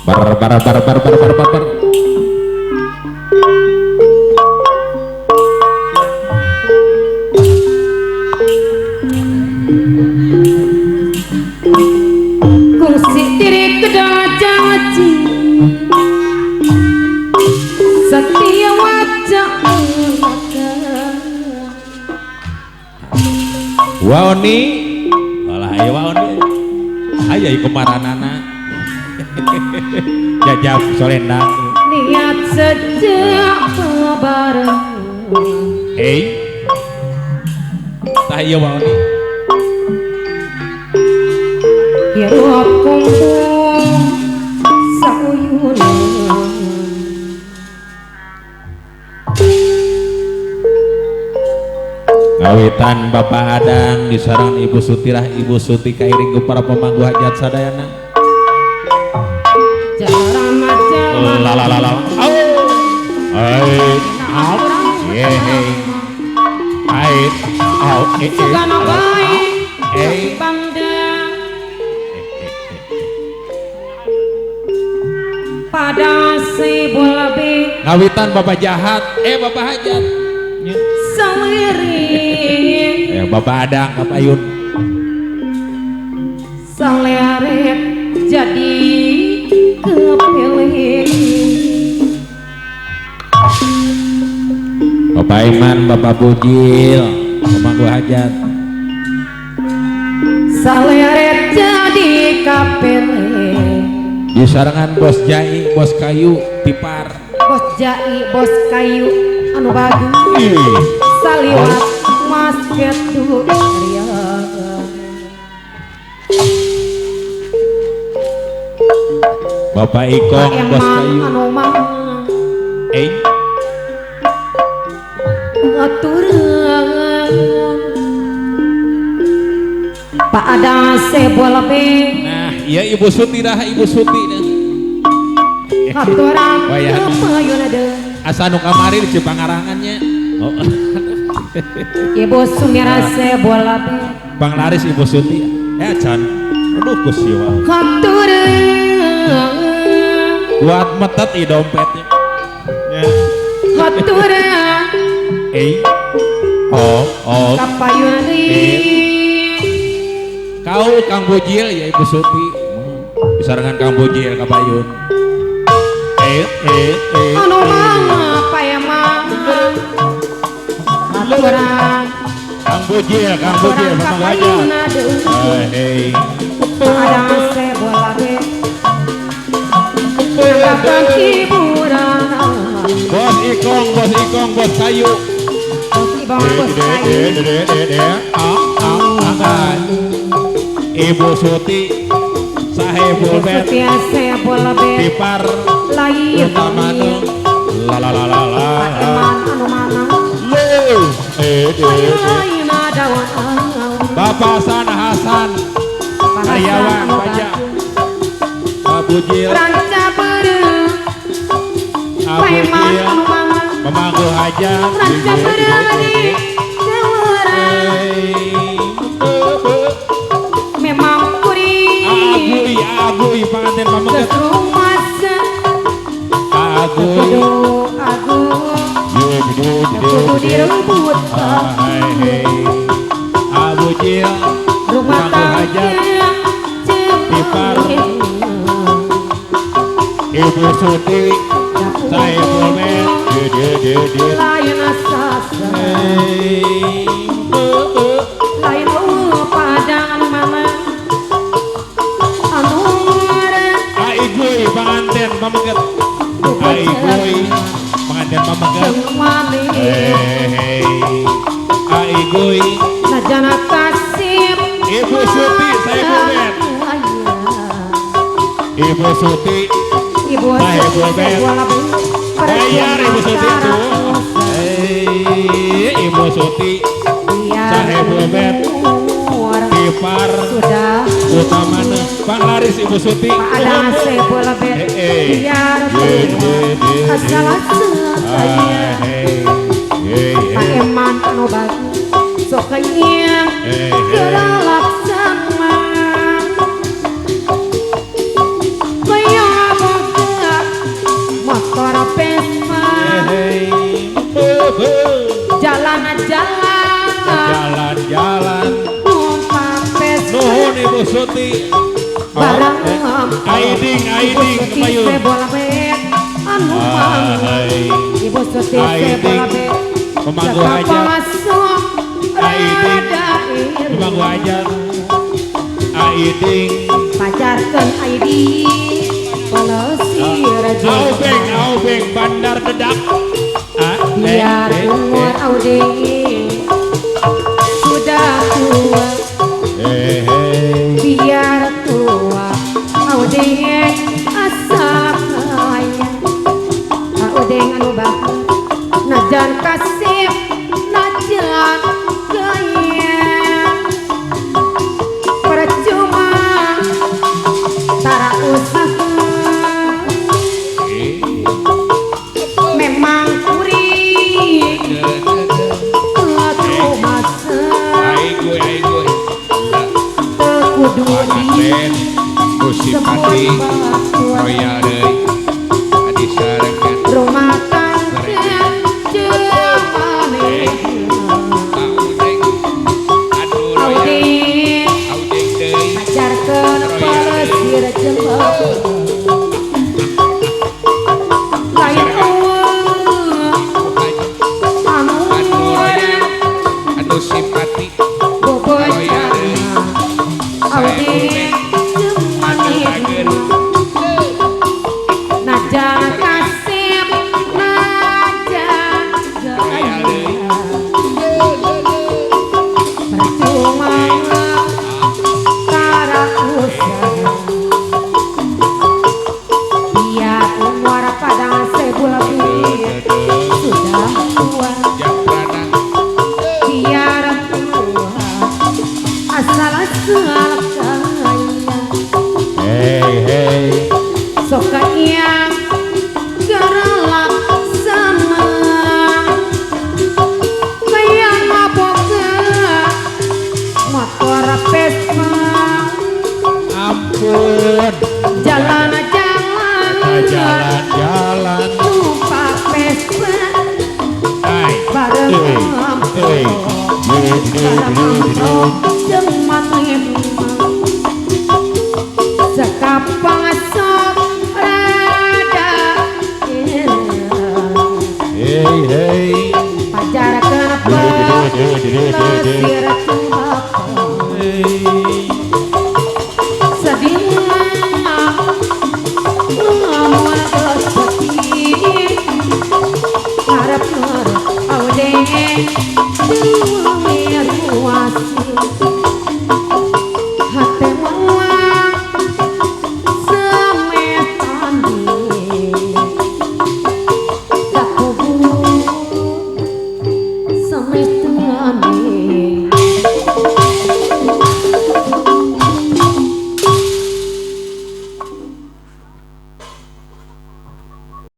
bar. Kungsi diri kedang janji setia wajah Waoni, walah ayo waoni, ayo kemaranana, jajab solendang. niat sejak bareng. Hey, tayo waoni. Hirup kumpul sauyunan Ngawitan Bapak Adang disarangan Ibu Sutirah Ibu Suti kairing ku para pemanggu hajat sadayana. jarang majalah Lalalala. segala baik pandang pada si bola be Ngawitan Bapak Jahat, Bapak Hajat. saliring Bapak Adang, Bapak Yun. saleret jadi kepilih Bapak Iman, Bapak Bujil, pemanggu hajat. saleret jadi kepilih Disarangan Bos Jai, Bos Kayu, Tipar. bos jai bos kayu anu bagus saliwat mas ketu Bapak Ikong, Bos Kayu. anu mah aturan Pak ada sebola be Nah, iya Ibu Sutirah, Ibu Suti. aturan Wayang. kemayun ada Asa nu kamari di Cipangarangannya. Oh. ibu sumira sebola be Bang Laris Ibu Suti. Can. Aduh kusiwa. aturan Buat metet i dompetnya. Ya. aturan Oh. kapayun Kau Kang Bujil ya Ibu Suti. Disarangan Kang Bujil kapayun. anu mama payamama aturan Kang Bujil, aturan Bapak kapayun Gajah. ada Hei. ada sebola be kapan hiburan Bos Ikong, Bos Kayu. ibang bos kayu Ibu Suti, Sahibul Bet, setia sebola be Tipar, lain Utamanu, lalalala. eman anu mana lain ada Bapak Hasan, Karyawan pajak, Pak Bujil, ranca bereng payman anu mana pemangku hajat, ranca bereng jawara memang kuri Aguy, pengantin pamungkas, kestrumasa Aguy, kudu direbut Bujil, rumah pemangku hajat, Tipar, Ibu Suti, Sahibul Bet, lain asasa lain padang anu mana anu Aiguy, pengantin pamungkas, Aiguy, pengantin pamungkas, mani Aiguy, najana kasih Ibu Suti, Sahibul Bet, Ibu Suti, ibu Sahibul Bet. Bayar Ibu Suti itu. Ibu Suti, Sahibul Bet, Tipar, sudah Utamana, Bang Laris Ibu Suti. ada sebola bet biar asal sekaya Pak Eman anu bagus sokanya geralak sama kaya Aiding Suti bola bet anu Ibu Suti bola bet pemanggu aja pemanggu aja Aiding pacarkan Aiding kalau si raja Aubeng bandar dedak biar umur Auding sudah tua biar tua Auding asal kaya Auding anu bagus najan kasih najan gaya percuma tara usaha memang kuring atuh masa tekudu di Pati royal deui adi sarengan rumah tangga jemane Auding pacarkeun pelesir jembak lain anu simpati bobocah Auding najan kasih najan gaya percuma tara usaha biar umur padang sebulabit sudah tua biar tua asal kaya soka yang gerelak sama kayak mabok motor Vespa ampun jalan-jalan numpak Vespa bareng jeman sekapal